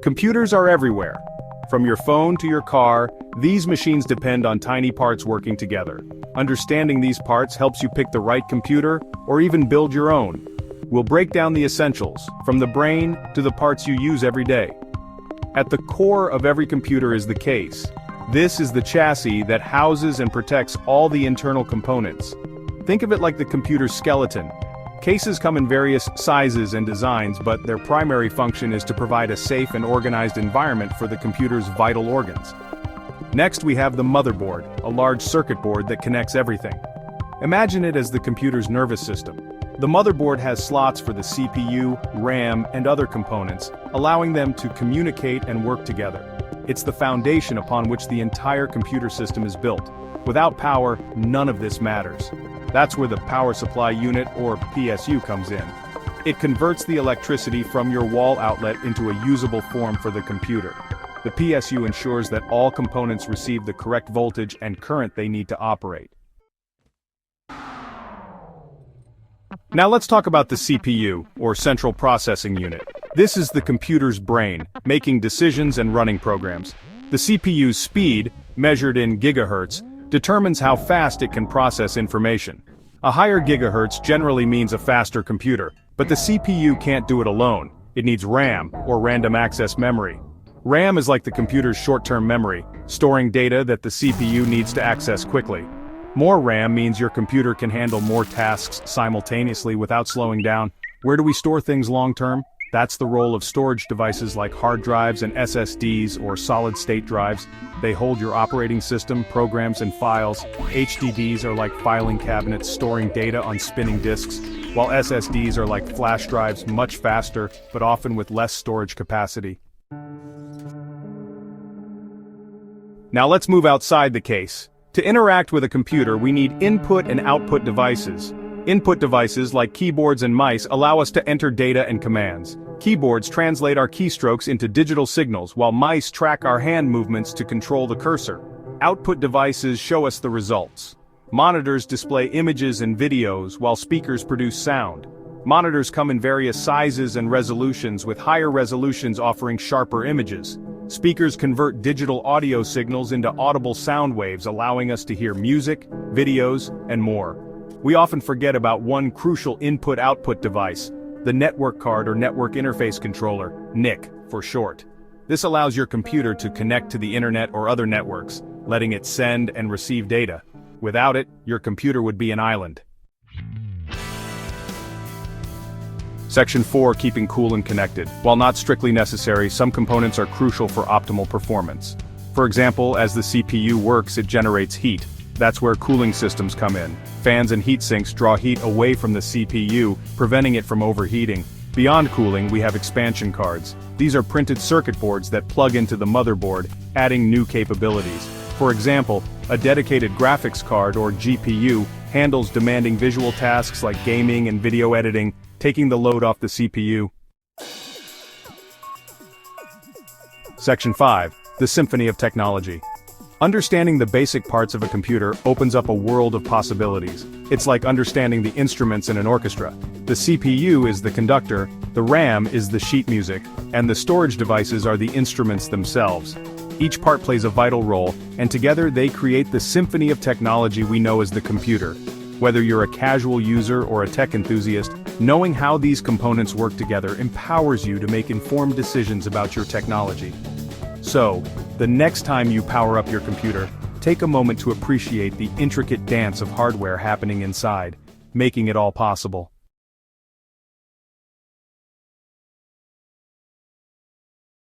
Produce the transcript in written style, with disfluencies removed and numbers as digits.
Computers are everywhere. From your phone to your car, these machines depend on tiny parts working together. Understanding these parts helps you pick the right computer, or even build your own. We'll break down the essentials, from the brain to the parts you use every day. At the core of every computer is the case. This is the chassis that houses and protects all the internal components. Think of it like the computer's skeleton. Cases come in various sizes and designs, but their primary function is to provide a safe and organized environment for the computer's vital organs. Next, we have the motherboard, a large circuit board that connects everything. Imagine it as the computer's nervous system. The motherboard has slots for the CPU, RAM, and other components, allowing them to communicate and work together. It's the foundation upon which the entire computer system is built. Without power, none of this matters. That's where the power supply unit, or PSU, comes in. It converts the electricity from your wall outlet into a usable form for the computer. The PSU ensures that all components receive the correct voltage and current they need to operate. Now let's talk about the CPU, or Central Processing Unit. This is the computer's brain, making decisions and running programs. The CPU's speed, measured in gigahertz, determines how fast it can process information. A higher gigahertz generally means a faster computer, but the CPU can't do it alone. It needs RAM, or random access memory. RAM is like the computer's short-term memory, storing data that the CPU needs to access quickly. More RAM means your computer can handle more tasks simultaneously without slowing down. Where do we store things long-term? That's the role of storage devices like hard drives and SSDs, or solid-state drives. They hold your operating system, programs, and files. HDDs are like filing cabinets storing data on spinning disks, while SSDs are like flash drives, much faster, but often with less storage capacity. Now let's move outside the case. To interact with a computer, we need input and output devices. Input devices like keyboards and mice allow us to enter data and commands. Keyboards translate our keystrokes into digital signals, while mice track our hand movements to control the cursor. Output devices show us the results. Monitors display images and videos, while speakers produce sound. Monitors come in various sizes and resolutions, with higher resolutions offering sharper images. Speakers convert digital audio signals into audible sound waves, allowing us to hear music, videos, and more. We often forget about one crucial input-output device, the network card, or network interface controller, NIC for short. This allows your computer to connect to the internet or other networks, letting it send and receive data. Without it, your computer would be an island. Section 4. Keeping cool and connected. While not strictly necessary, some components are crucial for optimal performance. For example, as the CPU works, it generates heat. That's where cooling systems come in. Fans and heat sinks draw heat away from the CPU, preventing it from overheating. Beyond cooling, we have expansion cards. These are printed circuit boards that plug into the motherboard, adding new capabilities. For example, a dedicated graphics card, or GPU, handles demanding visual tasks like gaming and video editing, taking the load off the CPU. Section 5. The Symphony of Technology. Understanding the basic parts of a computer opens up a world of possibilities. It's like understanding the instruments in an orchestra. The CPU is the conductor, the RAM is the sheet music, and the storage devices are the instruments themselves. Each part plays a vital role, and together they create the symphony of technology we know as the computer. Whether you're a casual user or a tech enthusiast, knowing how these components work together empowers you to make informed decisions about your technology. So, the next time you power up your computer, take a moment to appreciate the intricate dance of hardware happening inside, making it all possible.